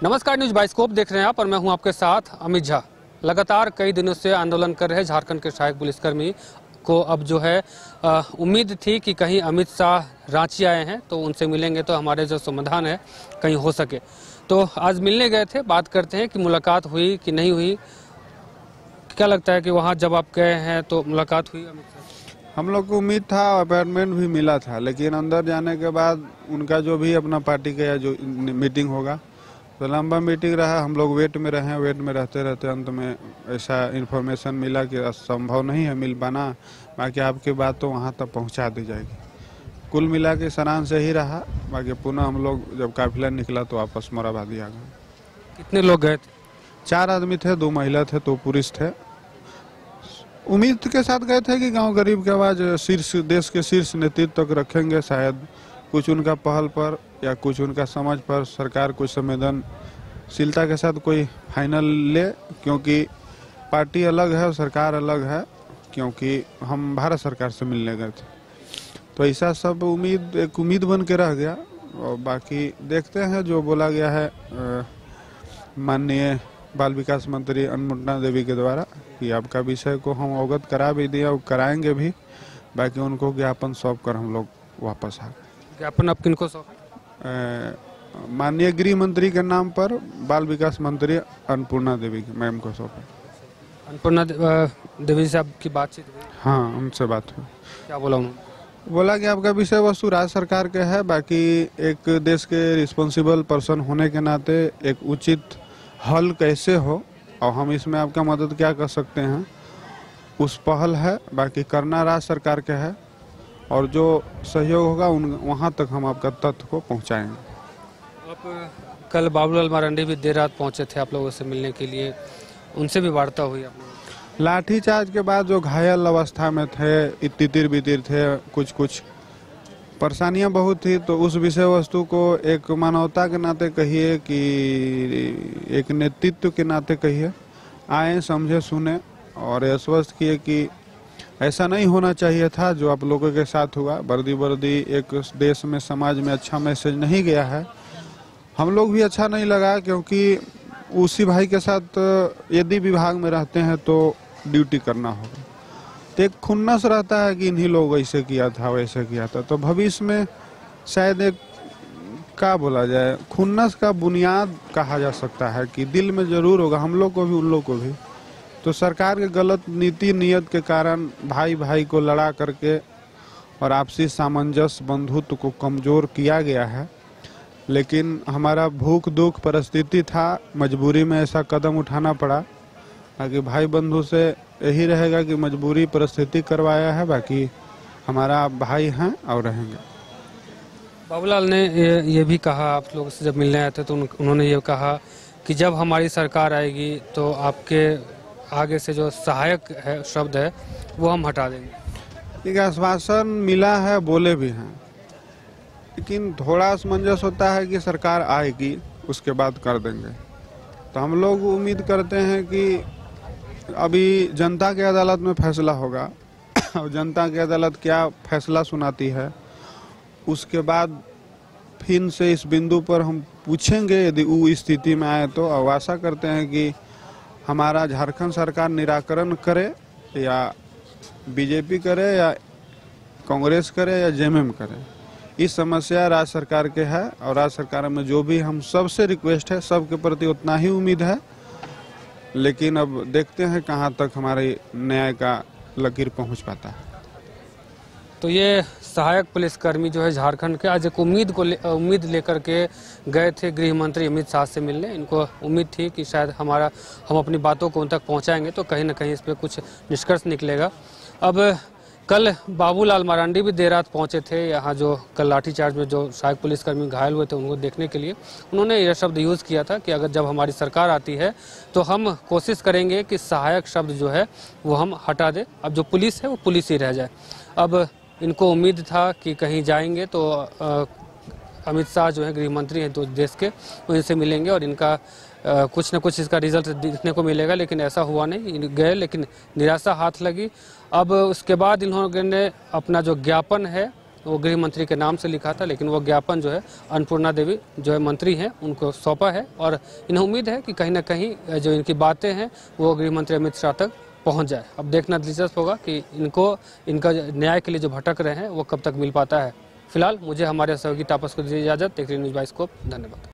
नमस्कार, news bioscope देख रहे हैं आप और मैं हूं आपके साथ अमित झा। लगातार कई दिनों से आंदोलन कर रहे झारखंड के सहायक पुलिसकर्मी को अब जो है उम्मीद थी कि कहीं अमित शाह रांची आए हैं तो उनसे मिलेंगे तो हमारे जो समाधान है कहीं हो सके। तो आज मिलने गए थे, बात करते हैं कि मुलाकात हुई कि नहीं हुई। क्या लगता है कि वहाँ जब आप गए हैं तो मुलाकात हुई अमित शाह? हम लोग को उम्मीद था, अपॉइंटमेंट भी मिला था, लेकिन अंदर जाने के बाद उनका जो भी अपना पार्टी का जो मीटिंग होगा तो लंबा मीटिंग रहा। हम लोग वेट में रहे, वेट में रहते रहते अंत में ऐसा इन्फॉर्मेशन मिला कि संभव नहीं है मिल पाना, बाकी आपकी बात तो वहाँ तक पहुँचा दी जाएगी। कुल मिला के सारांश यही रहा। बाकी पुनः हम लोग जब काफिला निकला तो वापस मोराबादी आ गए। कितने लोग गए थे? 4 आदमी थे, 2 महिला थे, 2 पुरुष थे। उम्मीद के साथ गए थे कि गांव गरीब की आवाज़ शीर्ष देश के शीर्ष नेतृत्व तक रखेंगे। शायद कुछ उनका पहल पर या कुछ उनका समझ पर सरकार कुछ संवेदनशीलता के साथ कोई फाइनल ले, क्योंकि पार्टी अलग है और सरकार अलग है, क्योंकि हम भारत सरकार से मिलने गए थे। तो ऐसा सब एक उम्मीद बन के रह गया। और बाकी देखते हैं जो बोला गया है माननीय बाल विकास मंत्री अन्नपूर्णा देवी के द्वारा कि आपका विषय को हम अवगत करा भी दिए और कराएंगे भी। बाकी उनको ज्ञापन सौंप कर हम लोग वापस आ गए। ज्ञापन आप किनको सौंपे? माननीय गृह मंत्री के नाम पर बाल विकास मंत्री अन्नपूर्णा देवी मैम को सौंपे। अन्नपूर्णा देवी से आपकी बातचीत हुई? हाँ, उनसे बात हुई। क्या बोला उन्होंने? बोला कि आपका विषय वस्तु राज्य सरकार के है, बाकी एक देश के रिस्पॉन्सिबल पर्सन होने के नाते एक उचित हल कैसे हो और हम इसमें आपका मदद क्या कर सकते हैं उस पहल है। बाकी करना राज्य सरकार के है और जो सहयोग होगा वहाँ तक हम आपका तथ्य को पहुँचाएंगे। आप कल बाबूलाल मरांडी भी देर रात पहुँचे थे आप लोगों से मिलने के लिए, उनसे भी वार्ता हुई आप लोगों? लाठीचार्ज के बाद जो घायल अवस्था में थे, तितिर बितिर थे, कुछ परेशानियां बहुत थी, तो उस विषय वस्तु को एक मानवता के नाते कहिए कि एक नेतृत्व के नाते कहिए, आए समझे सुने और आश्वस्त किए कि ऐसा नहीं होना चाहिए था जो आप लोगों के साथ हुआ। वर्दी एक देश में समाज में अच्छा मैसेज नहीं गया है। हम लोग भी अच्छा नहीं लगा, क्योंकि उसी भाई के साथ यदि विभाग में रहते हैं तो ड्यूटी करना होगा। तो एक खुन्नस रहता है कि इन्हीं लोग ऐसे किया था वैसे किया था। तो भविष्य में शायद एक क्या बोला जाए, खुन्नस का बुनियाद कहा जा सकता है कि दिल में जरूर होगा, हम लोग को भी उन लोग को भी। तो सरकार के गलत नीति नियत के कारण भाई भाई को लड़ा करके और आपसी सामंजस्य बंधुत्व को कमजोर किया गया है। लेकिन हमारा भूख दुख परिस्थिति था, मजबूरी में ऐसा कदम उठाना पड़ा। बाकी भाई बंधु से यही रहेगा कि मजबूरी परिस्थिति करवाया है, बाकी हमारा भाई हैं और रहेंगे। बाबूलाल ने ये भी कहा, आप लोगों से जब मिलने आए थे तो उन्होंने ये कहा कि जब हमारी सरकार आएगी तो आपके आगे से जो सहायक है शब्द है वो हम हटा देंगे। एक आश्वासन मिला है, बोले भी हैं, लेकिन थोड़ा असमंजस होता है कि सरकार आएगी उसके बाद कर देंगे। तो हम लोग उम्मीद करते हैं कि अभी जनता की अदालत में फैसला होगा और जनता की अदालत क्या फैसला सुनाती है उसके बाद फिर से इस बिंदु पर हम पूछेंगे। यदि वो स्थिति में आए तो आशा करते हैं कि हमारा झारखंड सरकार निराकरण करे, या बीजेपी करे या कांग्रेस करे या जेएमएम करे, इस समस्या राज्य सरकार के है। और राज्य सरकार में जो भी हम सबसे रिक्वेस्ट है, सबके प्रति उतना ही उम्मीद है। लेकिन अब देखते हैं कहां तक हमारे न्याय का लकीर पहुंच पाता है। तो ये सहायक पुलिसकर्मी जो है झारखंड के आज एक उम्मीद लेकर के गए थे गृह मंत्री अमित शाह से मिलने। इनको उम्मीद थी कि शायद हम अपनी बातों को उन तक पहुंचाएंगे तो कहीं ना कहीं इस पर कुछ निष्कर्ष निकलेगा। अब कल बाबूलाल मरांडी भी देर रात पहुंचे थे यहाँ, जो कल लाठीचार्ज में जो सहायक पुलिसकर्मी घायल हुए थे उनको देखने के लिए। उन्होंने यह शब्द यूज़ किया था कि अगर जब हमारी सरकार आती है तो हम कोशिश करेंगे कि सहायक शब्द जो है वो हम हटा दें, अब जो पुलिस है वो पुलिस ही रह जाए। अब इनको उम्मीद था कि कहीं जाएंगे तो अमित शाह जो है गृह मंत्री हैं तो देश के, उनसे मिलेंगे और इनका कुछ न कुछ इसका रिजल्ट देखने को मिलेगा, लेकिन ऐसा हुआ नहीं। गए लेकिन निराशा हाथ लगी। अब उसके बाद इन्होंने अपना जो ज्ञापन है वो गृह मंत्री के नाम से लिखा था, लेकिन वो ज्ञापन जो है अन्नपूर्णा देवी जो है मंत्री हैं उनको सौंपा है और इन्हें उम्मीद है कि कहीं ना कहीं जो इनकी बातें हैं वो गृह मंत्री अमित शाह तक पहुंच जाए। अब देखना दिलचस्प होगा कि इनका न्याय के लिए जो भटक रहे हैं वो कब तक मिल पाता है। फिलहाल मुझे हमारे सहयोगी तापस को दीजिए इजाजत। देख रहे न्यूज़ बाइस्कोप। धन्यवाद।